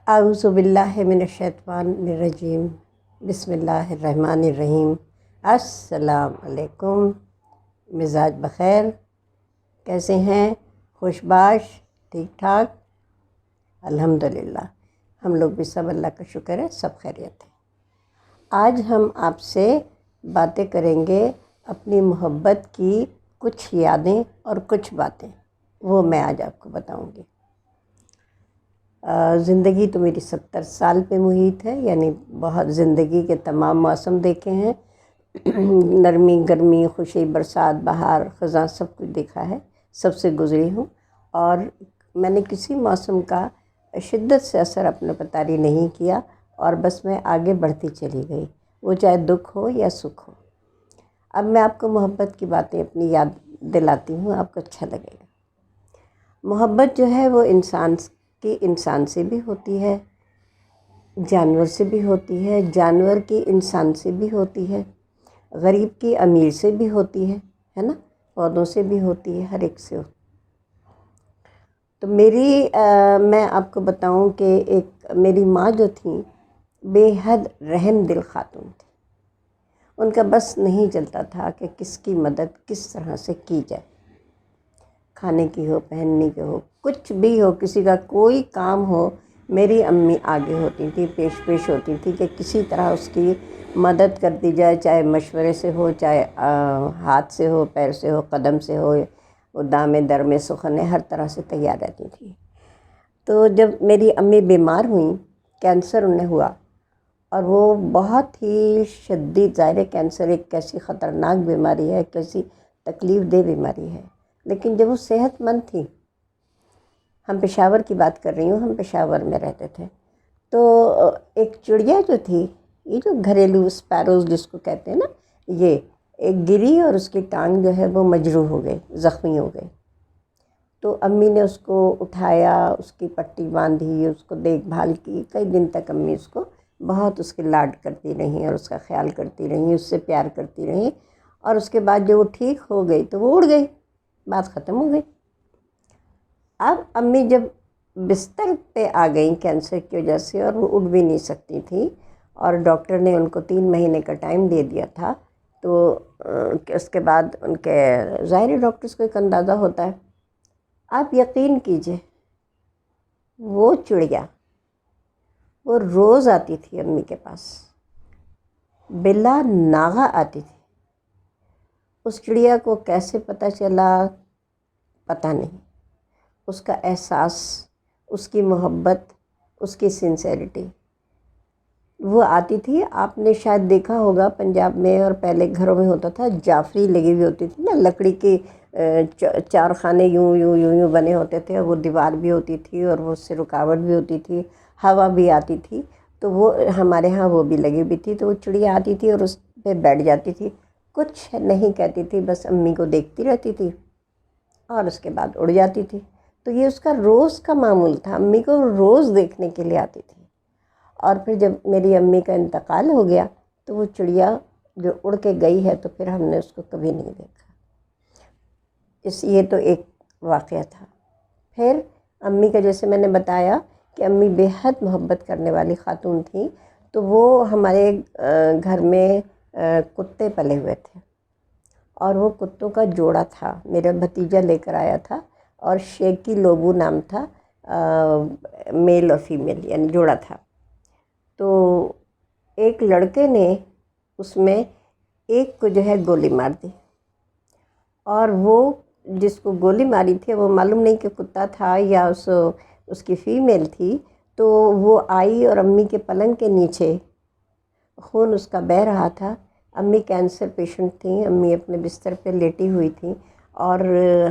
اعوذ باللہ من الشیطان الرجیم، بسم اللہ الرحمن الرحیم۔ السلام علیکم، مزاج بخیر؟ کیسے ہیں؟ خوش باش؟ ٹھیک ٹھاک؟ الحمدللہ، ہم لوگ بھی سب اللہ کا شکر ہے، سب خیریت ہے۔ آج ہم آپ سے باتیں کریں گے اپنی محبت کی کچھ یادیں اور کچھ باتیں، وہ میں آج آپ کو بتاؤں گی۔ زندگی تو میری 70 سال پہ محیط ہے، یعنی بہت زندگی کے تمام موسم دیکھے ہیں، نرمی، گرمی، خوشی، برسات، بہار، خزاں، سب کچھ دیکھا ہے، سب سے گزری ہوں، اور میں نے کسی موسم کا شدت سے اثر اپنے پر طاری نہیں کیا، اور بس میں آگے بڑھتی چلی گئی، وہ چاہے دکھ ہو یا سکھ ہو۔ اب میں آپ کو محبت کی باتیں اپنی یاد دلاتی ہوں، آپ کو اچھا لگے گا۔ محبت جو ہے وہ انسان سے بھی ہوتی ہے، جانور سے بھی ہوتی ہے، جانور کی انسان سے بھی ہوتی ہے، غریب کی امیر سے بھی ہوتی ہے نا، پودوں سے بھی ہوتی ہے، ہر ایک سے ہوتی ہے۔ تو میں آپ کو بتاؤں کہ میری ماں جو تھیں بے حد رحم دل خاتون تھی۔ ان کا بس نہیں چلتا تھا کہ کس کی مدد کس طرح سے کی جائے، کھانے کی ہو، پہننے کی ہو، کچھ بھی ہو، کسی کا کوئی کام ہو، میری امی آگے ہوتی تھی، پیش ہوتی تھی کہ کسی طرح اس کی مدد کر دی جائے، چاہے مشورے سے ہو، چاہے ہاتھ سے ہو، پیر سے ہو، قدم سے ہو، وہ دامے در میں سخن، ہر طرح سے تیار رہتی تھی۔ تو جب میری امی بیمار ہوئیں، کینسر انہیں ہوا، اور وہ بہت ہی شدید، ظاہر کینسر ایک کیسی خطرناک بیماری ہے، کیسی تکلیف دہ بیماری ہے، لیکن جب وہ صحت مند تھی، ہم پشاور کی بات کر رہی ہوں، ہم پشاور میں رہتے تھے، تو ایک چڑیا جو تھی، یہ جو گھریلو اسپیروز جس کو کہتے ہیں نا، یہ ایک گری اور اس کی ٹانگ جو ہے وہ مجروح ہو گئی، زخمی ہو گئی۔ تو امی نے اس کو اٹھایا، اس کی پٹی باندھی، اس کو دیکھ بھال کی، کئی دن تک امی اس کو بہت اس کے لاڈ کرتی رہیں اور اس کا خیال کرتی رہیں، اس سے پیار کرتی رہیں، اور اس کے بعد جب وہ ٹھیک ہو گئی تو وہ اڑ گئی، بات ختم ہو گئی۔ اب امی جب بستر پہ آ گئیں کینسر کی وجہ سے، اور وہ اٹھ بھی نہیں سکتی تھیں، اور ڈاکٹر نے ان کو 3 مہینے کا ٹائم دے دیا تھا، تو اس کے بعد ان کے ظاہری ڈاکٹرز کو ایک اندازہ ہوتا ہے۔ آپ یقین کیجئے، وہ چڑیا وہ روز آتی تھی امی کے پاس، بلا ناغہ آتی تھی۔ اس چڑیا کو کیسے پتہ چلا پتہ نہیں، اس کا احساس، اس کی محبت، اس کی سنسیریٹی، وہ آتی تھی۔ آپ نے شاید دیکھا ہوگا پنجاب میں، اور پہلے گھروں میں ہوتا تھا، جعفری لگی ہوئی ہوتی تھی نا، لکڑی کی 4 خانے یوں بنے ہوتے تھے، اور وہ دیوار بھی ہوتی تھی، اور وہ اس سے رکاوٹ بھی ہوتی تھی، ہوا بھی آتی تھی، تو وہ ہمارے ہاں وہ بھی لگی ہوئی تھی۔ تو وہ چڑیا آتی تھی اور اس پہ بیٹھ جاتی تھی، کچھ نہیں کہتی تھی، بس امی کو دیکھتی رہتی تھی، اور اس کے بعد اڑ جاتی تھی۔ تو یہ اس کا روز کا معمول تھا، امی کو روز دیکھنے کے لیے آتی تھی۔ اور پھر جب میری امی کا انتقال ہو گیا تو وہ چڑیا جو اڑ کے گئی ہے، تو پھر ہم نے اس کو کبھی نہیں دیکھا۔ یہ تو ایک واقعہ تھا۔ پھر امی کا، جیسے میں نے بتایا کہ امی بے حد محبت کرنے والی خاتون تھیں، تو وہ ہمارے گھر میں کتے پلے ہوئے تھے، اور وہ کتوں کا جوڑا تھا، میرا بھتیجا لے کر آیا تھا، اور شیکی لوبو نام تھا، میل اور فیمیل یعنی جوڑا تھا۔ تو ایک لڑکے نے اس میں ایک کو جو ہے گولی مار دی، اور وہ جس کو گولی ماری تھی، وہ معلوم نہیں کہ کتا تھا یا اس کی فیمیل تھی، تو وہ آئی اور امی کے پلنگ کے نیچے خون اس کا بہہ رہا تھا۔ امی کینسر پیشنٹ تھیں، امی اپنے بستر پہ لیٹی ہوئی تھیں، اور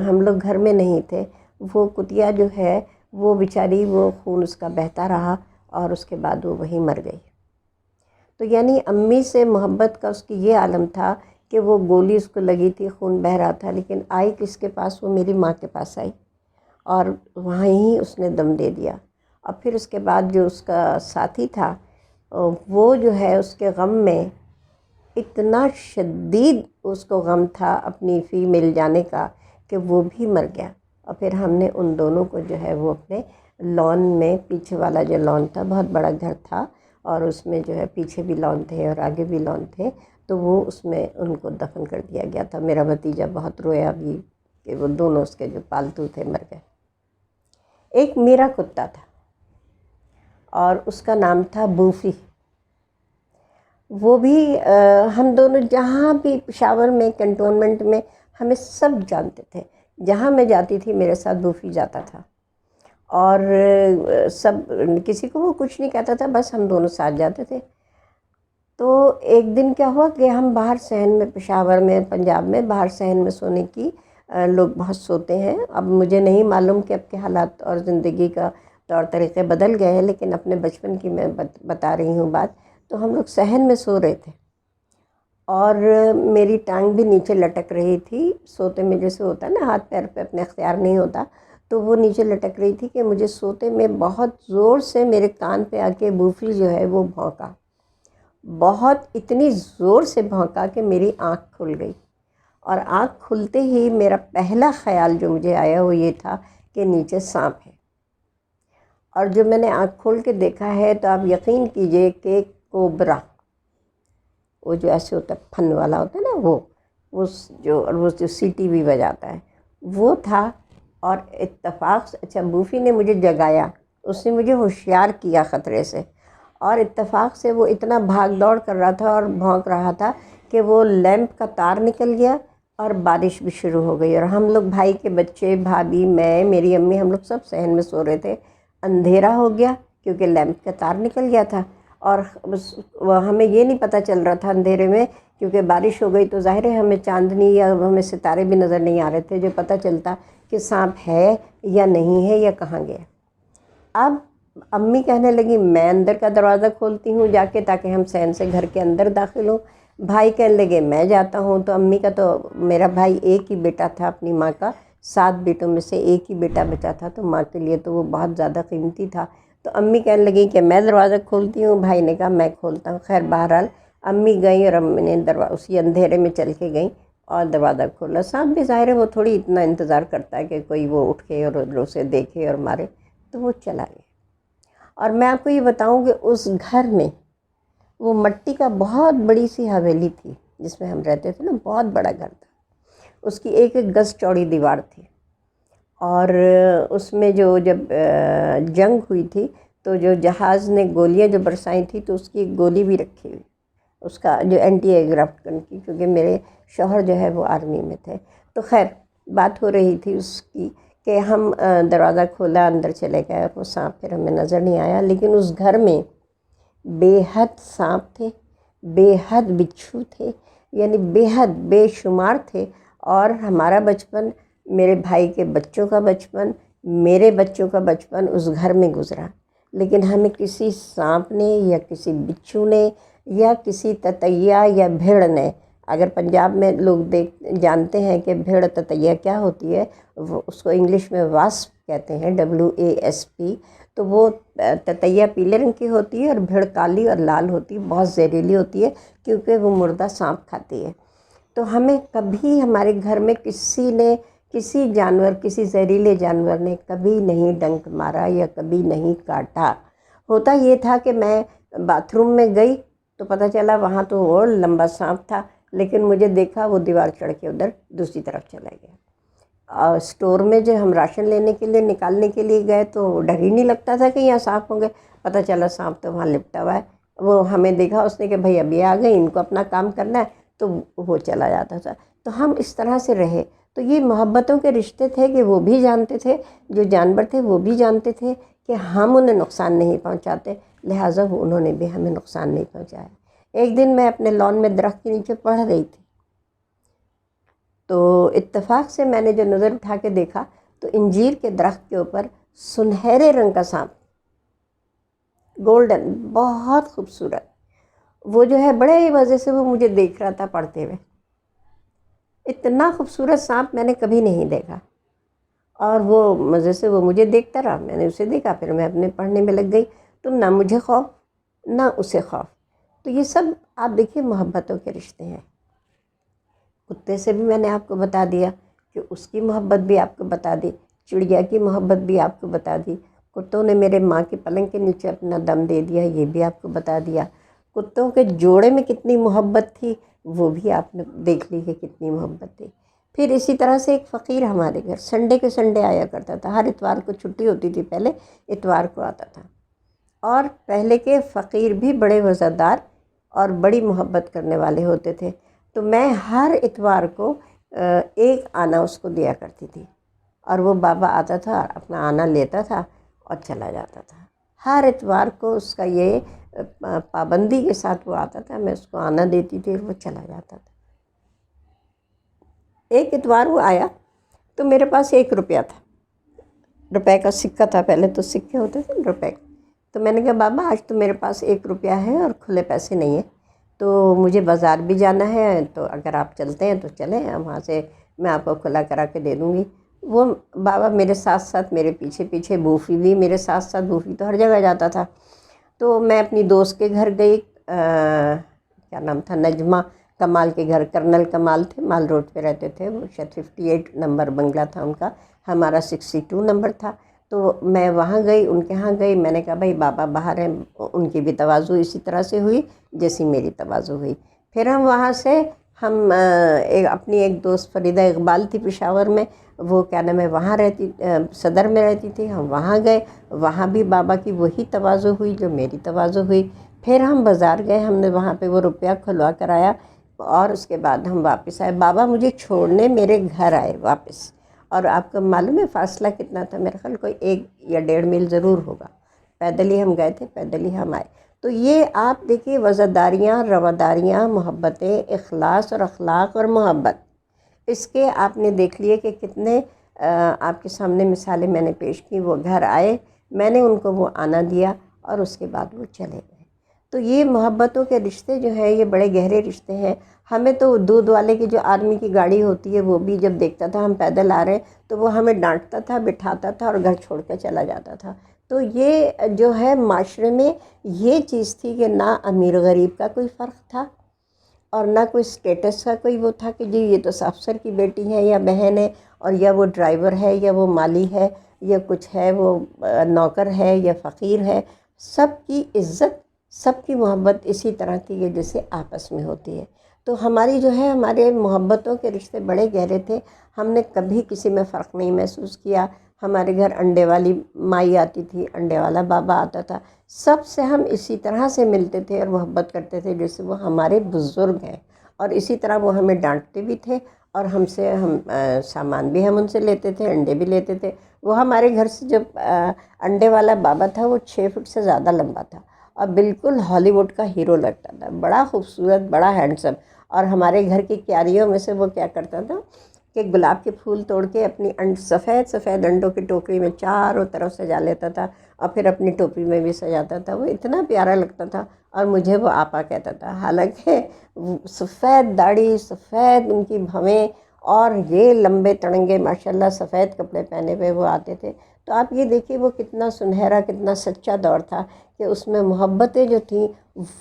ہم لوگ گھر میں نہیں تھے۔ وہ کتیا جو ہے وہ بیچاری، وہ خون اس کا بہتا رہا، اور اس کے بعد وہ وہیں مر گئی۔ تو یعنی امی سے محبت کا اس کی یہ عالم تھا کہ وہ گولی اس کو لگی تھی، خون بہہ رہا تھا، لیکن آئی کس کے پاس؟ وہ میری ماں کے پاس آئی، اور وہیں ہی اس نے دم دے دیا۔ اور پھر اس کے بعد جو اس کا ساتھی تھا، وہ جو ہے اس کے غم میں اتنا شدید اس کو غم تھا اپنی فیمیل جانے کا، کہ وہ بھی مر گیا، اور پھر ہم نے ان دونوں کو جو ہے وہ اپنے لان میں پیچھے والا جو لان تھا بہت بڑا گھر تھا، اور اس میں جو ہے پیچھے بھی لان تھے اور آگے بھی لان تھے، تو وہ اس میں ان کو دفن کر دیا گیا تھا۔ میرا بھتیجا بہت رویا بھی کہ وہ دونوں اس کے جو پالتو تھے مر گئے۔ ایک میرا کتا تھا اور اس کا نام تھا بوفی۔ وہ بھی ہم دونوں جہاں بھی پشاور میں کنٹونمنٹ میں ہمیں سب جانتے تھے، جہاں میں جاتی تھی میرے ساتھ بوفی جاتا تھا، اور سب کسی کو وہ کچھ نہیں کہتا تھا، بس ہم دونوں ساتھ جاتے تھے۔ تو ایک دن کیا ہوا کہ ہم باہر صحن میں، پشاور میں، پنجاب میں باہر صحن میں سونے کی لوگ بہت سوتے ہیں۔ اب مجھے نہیں معلوم کہ اب کے حالات اور زندگی کا طور طریقے بدل گئے ہیں، لیکن اپنے بچپن کی میں بتا رہی ہوں بات۔ تو ہم لوگ صحن میں سو رہے تھے اور میری ٹانگ بھی نیچے لٹک رہی تھی، سوتے میں جیسے ہوتا ہے نا ہاتھ پیر پہ اپنے اختیار نہیں ہوتا، تو وہ نیچے لٹک رہی تھی کہ مجھے سوتے میں بہت زور سے میرے کان پہ آ کے بوفی جو ہے وہ بھونکا، بہت اتنی زور سے بھونکا کہ میری آنکھ کھل گئی، اور آنکھ کھلتے ہی میرا پہلا خیال جو مجھے آیا وہ یہ تھا کہ نیچے سانپ ہے۔ اور جب میں نے آنکھ کھول کے دیکھا ہے تو آپ یقین کیجئے کہ کوبرا، وہ جو ایسے ہوتا ہے پھن والا ہوتا ہے نا، وہ جو سیٹی بھی بجاتا ہے وہ تھا۔ اور اتفاق سے، اچھا بوفی نے مجھے جگایا، اس نے مجھے ہوشیار کیا خطرے سے، اور اتفاق سے وہ اتنا بھاگ دوڑ کر رہا تھا اور بھونک رہا تھا کہ وہ لیمپ کا تار نکل گیا اور بارش بھی شروع ہو گئی، اور ہم لوگ بھائی کے بچے، بھابھی، میں، میری امی، ہم لوگ سب صحن میں سو رہے تھے۔ اندھیرا ہو گیا کیونکہ لیمپ کا تار نکل گیا تھا، اور ہمیں یہ نہیں پتہ چل رہا تھا اندھیرے میں، کیونکہ بارش ہو گئی تو ظاہر ہے ہمیں چاندنی یا ہمیں ستارے بھی نظر نہیں آ رہے تھے جو پتہ چلتا کہ سانپ ہے یا نہیں ہے یا کہاں گیا۔ اب امی کہنے لگی میں اندر کا دروازہ کھولتی ہوں جا کے تاکہ ہم صحن سے گھر کے اندر داخل ہوں، بھائی کہنے لگے میں جاتا ہوں۔ تو امی کا تو، میرا بھائی ایک ہی بیٹا تھا اپنی ماں کا، 7 بیٹوں میں سے ایک ہی بیٹا بچا تھا، تو ماں کے لیے تو وہ بہت زیادہ قیمتی تھا۔ تو امی کہنے لگی کہ میں دروازہ کھولتی ہوں، بھائی نے کہا میں کھولتا ہوں۔ خیر بہرحال امی گئیں اور امی نے اسی اندھیرے میں چل کے گئیں اور دروازہ کھولا۔ سانپ بھی ظاہر ہے وہ تھوڑی اتنا انتظار کرتا ہے کہ کوئی وہ اٹھ کے اور اسے دیکھے اور مارے، تو وہ چلا گیا۔ اور میں آپ کو یہ بتاؤں کہ اس گھر میں وہ مٹی کا بہت بڑی سی حویلی تھی جس میں ہم رہتے تھے نا، بہت بڑا گھر تھا، اس کی 1 گز چوڑی دیوار تھی، اور اس میں جب جنگ ہوئی تھی تو جو جہاز نے گولیاں جو برسائی تھی تو اس کی ایک گولی بھی رکھی ہوئی، اس کا جو اینٹی ایئرکرافٹ گن کی، کیونکہ میرے شوہر جو ہے وہ آرمی میں تھے۔ تو خیر بات ہو رہی تھی اس کی کہ ہم دروازہ کھولا، اندر چلے گئے، اور وہ سانپ پھر ہمیں نظر نہیں آیا، لیکن اس گھر میں بے حد سانپ تھے، بے حد بچھو تھے، یعنی بے حد بے شمار تھے۔ اور ہمارا بچپن، میرے بھائی کے بچوں کا بچپن، میرے بچوں کا بچپن اس گھر میں گزرا، لیکن ہمیں کسی سانپ نے یا کسی بچھو نے یا کسی تتیا یا بھیڑ نے، اگر پنجاب میں لوگ جانتے ہیں کہ بھیڑ تتیا کیا ہوتی ہے، وہ اس کو انگلش میں واسپ کہتے ہیں، WASP۔ تو وہ تتیا پیلے رنگ کی ہوتی ہے اور بھیڑ کالی اور لال ہوتی ہے، بہت زہریلی ہوتی ہے کیونکہ وہ مردہ سانپ کھاتی ہے۔ تو ہمیں کبھی ہمارے گھر میں کسی جانور، کسی زہریلے جانور نے کبھی نہیں ڈنک مارا یا کبھی نہیں کاٹا۔ ہوتا یہ تھا کہ میں باتھ روم میں گئی تو پتہ چلا وہاں تو اور لمبا سانپ تھا، لیکن مجھے دیکھا وہ دیوار چڑھ کے ادھر دوسری طرف چلا گیا۔ اور اسٹور میں جو ہم راشن لینے کے لیے نکالنے کے لیے گئے تو ڈر ہی نہیں لگتا تھا کہ یہاں سانپ ہوں گے، پتہ چلا سانپ تو وہاں لپٹا ہوا ہے۔ وہ ہمیں دیکھا اس نے کہ بھئی ابھی آ گئے، ان کو اپنا کام کرنا ہے، تو وہ چلا جاتا تھا۔ تو ہم اس طرح سے رہے۔ تو یہ محبتوں کے رشتے تھے کہ وہ بھی جانتے تھے، جو جانور تھے وہ بھی جانتے تھے کہ ہم انہیں نقصان نہیں پہنچاتے، لہٰذا انہوں نے بھی ہمیں نقصان نہیں پہنچایا۔ ایک دن میں اپنے لان میں درخت کے نیچے پڑھ رہی تھی، تو اتفاق سے میں نے جو نظر اٹھا کے دیکھا تو انجیر کے درخت کے اوپر سنہرے رنگ کا سانپ، گولڈن، بہت خوبصورت، وہ جو ہے بڑے مزے سے وہ مجھے دیکھ رہا تھا پڑھتے ہوئے۔ اتنا خوبصورت سانپ میں نے کبھی نہیں دیکھا، اور وہ مزے سے وہ مجھے دیکھتا رہا، میں نے اسے دیکھا، پھر میں اپنے پڑھنے میں لگ گئی۔ تو نہ مجھے خوف نہ اسے خوف۔ تو یہ سب آپ دیکھیے محبتوں کے رشتے ہیں۔ کتے سے بھی میں نے آپ کو بتا دیا کہ اس کی محبت بھی آپ کو بتا دی، چڑیا کی محبت بھی آپ کو بتا دی، کتوں نے میرے ماں کے پلنگ کے نیچے اپنا دم دے دیا، یہ بھی آپ کو بتا دیا۔ کتوں کے جوڑے میں کتنی محبت تھی وہ بھی آپ نے دیکھ لی کہ کتنی محبت تھی۔ پھر اسی طرح سے ایک فقیر ہمارے گھر سنڈے کے سنڈے آیا کرتا تھا، ہر اتوار کو چھٹی ہوتی تھی، پہلے اتوار کو آتا تھا۔ اور پہلے کے فقیر بھی بڑے وفادار اور بڑی محبت کرنے والے ہوتے تھے، تو میں ہر اتوار کو ایک آنا اس کو دیا کرتی تھی، اور وہ بابا آتا تھا، اپنا آنا لیتا تھا اور چلا جاتا تھا۔ ہر اتوار کو اس کا یہ پابندی کے ساتھ وہ آتا تھا، میں اس کو آنا دیتی تھی اور وہ چلا جاتا تھا۔ ایک اتوار وہ آیا تو میرے پاس 1 روپیہ تھا، روپے کا سکہ تھا، پہلے تو سکے ہوتے تھے روپے کا۔ تو میں نے کہا بابا آج تو میرے پاس 1 روپیہ ہے اور کھلے پیسے نہیں ہیں، تو مجھے بازار بھی جانا ہے، تو اگر آپ چلتے ہیں تو چلیں، وہاں سے میں آپ کو کھلا کرا کے دے دوں گی۔ وہ بابا میرے ساتھ ساتھ میرے پیچھے پیچھے، بوفی بھی میرے ساتھ ساتھ، بوفی تو ہر جگہ جاتا تھا۔ تو میں اپنی دوست کے گھر گئی، کیا نام تھا، نجمہ کمال کے گھر، کرنل کمال تھے، مال روڈ پہ رہتے تھے وہ، شاید 58 نمبر بنگلہ تھا ان کا، ہمارا 62 نمبر تھا۔ تو میں وہاں گئی، ان کے ہاں گئی، میں نے کہا بھائی بابا باہر ہیں، ان کی بھی تواضع اسی طرح سے ہوئی جیسی میری تواضع ہوئی۔ پھر ہم وہاں سے اپنی ایک دوست فریدہ اقبال تھی پشاور میں، وہ کیا نام ہے وہاں رہتی، صدر میں رہتی تھی، ہم وہاں گئے، وہاں بھی بابا کی وہی تواضع ہوئی جو میری تواضع ہوئی۔ پھر ہم بازار گئے، ہم نے وہاں پہ وہ روپیہ کھلوا کر آیا، اور اس کے بعد ہم واپس آئے۔ بابا مجھے چھوڑنے میرے گھر آئے واپس، اور آپ کو معلوم ہے فاصلہ کتنا تھا؟ میرے خیال کوئی 1 یا 1.5 میل ضرور ہوگا، پیدل ہی ہم گئے تھے، پیدل ہی ہم آئے۔ تو یہ آپ دیکھیے وفاداریاں، رواداریاں، محبتیں، اخلاص اور اخلاق اور محبت، اس کے آپ نے دیکھ لیے کہ کتنے آپ کے سامنے مثالیں میں نے پیش کی۔ وہ گھر آئے، میں نے ان کو وہ آنا دیا، اور اس کے بعد وہ چلے گئے۔ تو یہ محبتوں کے رشتے جو ہیں یہ بڑے گہرے رشتے ہیں۔ ہمیں تو دودھ والے کی جو آرمی کی گاڑی ہوتی ہے وہ بھی جب دیکھتا تھا ہم پیدل آ رہے ہیں تو وہ ہمیں ڈانٹتا تھا، بٹھاتا تھا اور گھر چھوڑ کے چلا جاتا تھا۔ تو یہ جو ہے معاشرے میں یہ چیز تھی کہ نہ امیر غریب کا کوئی فرق تھا، اور نہ کوئی سٹیٹس کا کوئی وہ تھا کہ جی یہ تو افسر کی بیٹی ہے یا بہن ہے، اور یا وہ ڈرائیور ہے یا وہ مالی ہے یا کچھ ہے، وہ نوکر ہے یا فقیر ہے۔ سب کی عزت، سب کی محبت اسی طرح کی ہے جیسے آپس میں ہوتی ہے۔ تو ہماری جو ہے ہمارے محبتوں کے رشتے بڑے گہرے تھے، ہم نے کبھی کسی میں فرق نہیں محسوس کیا۔ ہمارے گھر انڈے والی مائی آتی تھی، انڈے والا بابا آتا تھا، سب سے ہم اسی طرح سے ملتے تھے اور محبت کرتے تھے جیسے وہ ہمارے بزرگ ہیں، اور اسی طرح وہ ہمیں ڈانٹتے بھی تھے، اور ہم سامان بھی ہم ان سے لیتے تھے، انڈے بھی لیتے تھے۔ وہ ہمارے گھر سے جب انڈے والا بابا تھا وہ 6 فٹ سے زیادہ لمبا تھا، اور بالکل ہالی ووڈ کا ہیرو لگتا تھا، بڑا خوبصورت، بڑا ہینڈسم۔ اور ہمارے گھر کی کیاریوں میں سے وہ کیا کرتا تھا کہ گلاب کے پھول توڑ کے اپنی سفید سفید انڈوں کی ٹوکری میں چاروں طرف سجا لیتا تھا، اور پھر اپنی ٹوپی میں بھی سجاتا تھا۔ وہ اتنا پیارا لگتا تھا، اور مجھے وہ آپا کہتا تھا، حالانکہ سفید داڑھی، سفید ان کی بھویں، اور یہ لمبے تڑنگے ماشاءاللہ سفید کپڑے پہنے ہوئے وہ آتے تھے۔ تو آپ یہ دیکھیے وہ کتنا سنہرا، کتنا سچا دور تھا کہ اس میں محبتیں جو تھیں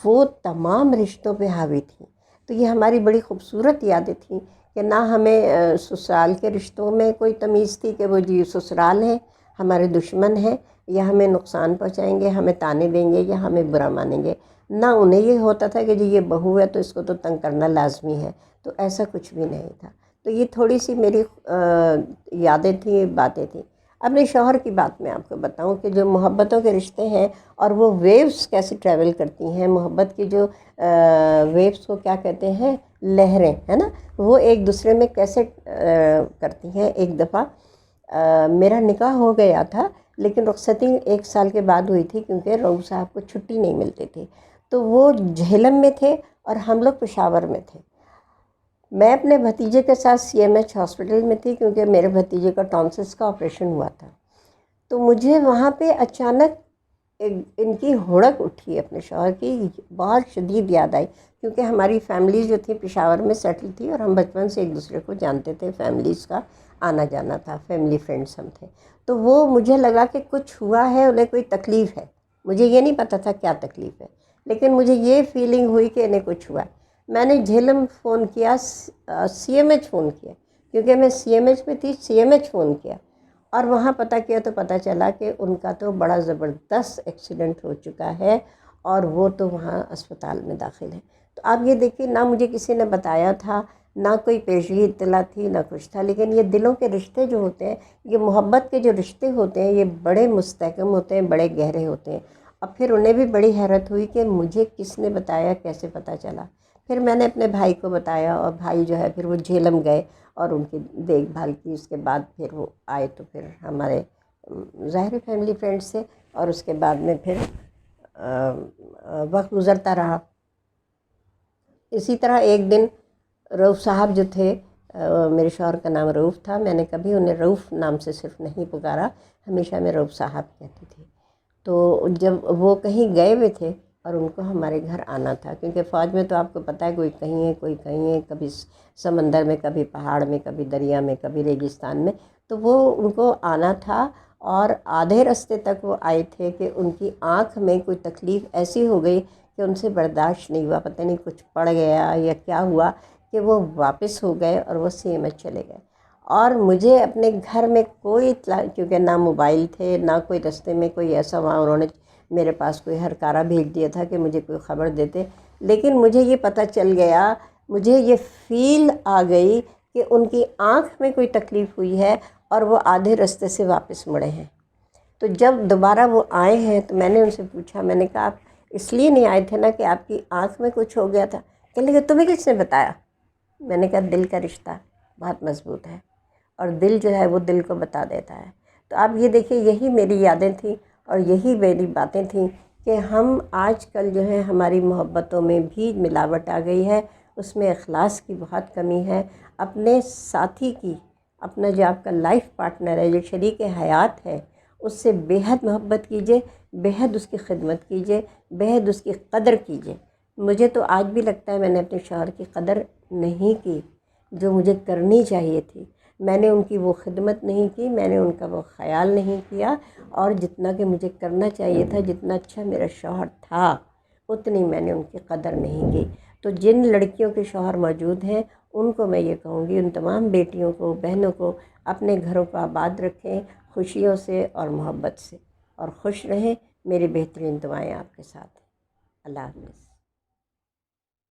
وہ تمام رشتوں پہ حاوی تھیں۔ تو یہ ہماری بڑی خوبصورت یادیں تھیں کہ نہ ہمیں سسرال کے رشتوں میں کوئی تمیز تھی کہ وہ جی سسرال ہیں، ہمارے دشمن ہیں، یا ہمیں نقصان پہنچائیں گے، ہمیں تانے دیں گے یا ہمیں برا مانیں گے۔ نہ انہیں یہ ہوتا تھا کہ جی یہ بہو ہے تو اس کو تو تنگ کرنا لازمی ہے، تو ایسا کچھ بھی نہیں تھا۔ تو یہ تھوڑی سی میری یادیں تھیں، باتیں تھیں۔ اپنے شوہر کی بات میں آپ کو بتاؤں کہ جو محبتوں کے رشتے ہیں اور وہ ویوز کیسے ٹریول کرتی ہیں، محبت کی جو ویوز کو کیا کہتے ہیں، لہریں، ہے نا، وہ ایک دوسرے میں کیسے کرتی ہیں۔ ایک دفعہ میرا نکاح ہو گیا تھا لیکن رخصتی 1 سال کے بعد ہوئی تھی کیونکہ رؤوف صاحب کو چھٹی نہیں ملتی تھی، تو وہ جہلم میں تھے اور ہم لوگ پشاور میں تھے۔ میں اپنے بھتیجے کے ساتھ CMH ہاسپٹل میں تھی کیونکہ میرے بھتیجے کا ٹونسلس کا آپریشن ہوا تھا۔ تو مجھے وہاں پہ اچانک ان کی ہڑک اٹھی، اپنے شوہر کی بہت شدید یاد آئی، کیونکہ ہماری فیملی جو تھی پشاور میں سیٹل تھی اور ہم بچپن سے ایک دوسرے کو جانتے تھے، فیملیز کا آنا جانا تھا، فیملی فرینڈس ہم تھے۔ تو وہ مجھے لگا کہ کچھ ہوا ہے، انہیں کوئی تکلیف ہے، مجھے یہ نہیں پتہ تھا کیا تکلیف ہے، لیکن مجھے یہ فیلنگ ہوئی کہ انہیں کچھ ہوا ہے۔ میں نے جھیلم فون کیا، CMH فون کیا، کیونکہ میں CMH میں تھی، CMH فون کیا، اور وہاں پتہ کیا تو پتہ چلا کہ ان کا تو بڑا زبردست ایکسیڈنٹ ہو چکا ہے اور وہ تو وہاں اسپتال میں داخل ہے۔ تو آپ یہ دیکھیے، نہ مجھے کسی نے بتایا تھا، نہ کوئی پیشگی اطلاع تھی، نہ کچھ تھا، لیکن یہ دلوں کے رشتے جو ہوتے ہیں، یہ محبت کے جو رشتے ہوتے ہیں، یہ بڑے مستحکم ہوتے ہیں، بڑے گہرے ہوتے ہیں۔ اب پھر انہیں بھی بڑی حیرت ہوئی کہ مجھے کس نے بتایا، کیسے پتہ چلا۔ پھر میں نے اپنے بھائی کو بتایا، اور بھائی جو ہے پھر وہ جھیلم گئے اور ان کی دیکھ بھال کی۔ اس کے بعد پھر وہ آئے تو پھر ہمارے ظاہر فیملی فرینڈس سے، اور اس کے بعد میں پھر وقت گزرتا رہا۔ اسی طرح ایک دن رؤوف صاحب جو تھے، میرے شوہر کا نام رؤوف تھا، میں نے کبھی انہیں رؤوف نام سے صرف نہیں پکارا، ہمیشہ میں رؤوف صاحب کہتی تھی۔ تو جب وہ کہیں گئے ہوئے تھے اور ان کو ہمارے گھر آنا تھا، کیونکہ فوج میں تو آپ کو پتہ ہے کوئی کہیں ہے کوئی کہیں ہے، کبھی سمندر میں، کبھی پہاڑ میں، کبھی دریا میں، کبھی ریگستان میں، تو وہ ان کو آنا تھا۔ اور آدھے راستے تک وہ آئے تھے کہ ان کی آنکھ میں کوئی تکلیف ایسی ہو گئی کہ ان سے برداشت نہیں ہوا، پتہ نہیں کچھ پڑ گیا یا کیا ہوا کہ وہ واپس ہو گئے اور وہ سی ایم ایچ چلے گئے۔ اور مجھے اپنے گھر میں کوئی اطلاع، کیونکہ نہ موبائل تھے، نہ کوئی رستے میں کوئی ایسا، وہاں انہوں نے میرے پاس کوئی ہرکارہ بھیج دیا تھا کہ مجھے کوئی خبر دیتے، لیکن مجھے یہ پتہ چل گیا، مجھے یہ فیل آ گئی کہ ان کی آنکھ میں کوئی تکلیف ہوئی ہے اور وہ آدھے راستے سے واپس مڑے ہیں۔ تو جب دوبارہ وہ آئے ہیں تو میں نے ان سے پوچھا، میں نے کہا آپ اس لیے نہیں آئے تھے نا کہ آپ کی آنکھ میں کچھ ہو گیا تھا؟ کہنے لگے تمہیں کس نے بتایا؟ میں نے کہا دل کا رشتہ بہت مضبوط ہے، اور دل جو ہے وہ دل کو بتا دیتا ہے۔ تو آپ یہ دیکھیں، یہی میری یادیں تھیں اور یہی میری باتیں تھیں کہ ہم آج کل جو ہے ہماری محبتوں میں بھی ملاوٹ آ گئی ہے، اس میں اخلاص کی بہت کمی ہے۔ اپنے ساتھی کی، اپنا جو آپ کا لائف پارٹنر ہے، جو شریک حیات ہے، اس سے بے حد محبت کیجئے، بے حد اس کی خدمت کیجئے، بے حد اس کی قدر کیجئے۔ مجھے تو آج بھی لگتا ہے میں نے اپنے شوہر کی قدر نہیں کی جو مجھے کرنی چاہیے تھی۔ میں نے ان کی وہ خدمت نہیں کی، میں نے ان کا وہ خیال نہیں کیا، اور جتنا کہ مجھے کرنا چاہیے تھا، جتنا اچھا میرا شوہر تھا، اتنی میں نے ان کی قدر نہیں کی۔ تو جن لڑکیوں کے شوہر موجود ہیں، ان کو میں یہ کہوں گی، ان تمام بیٹیوں کو، بہنوں کو، اپنے گھروں کو آباد رکھیں، خوشیوں سے اور محبت سے، اور خوش رہیں۔ میری بہترین دعائیں آپ کے ساتھ ہیں۔ اللہ حافظ۔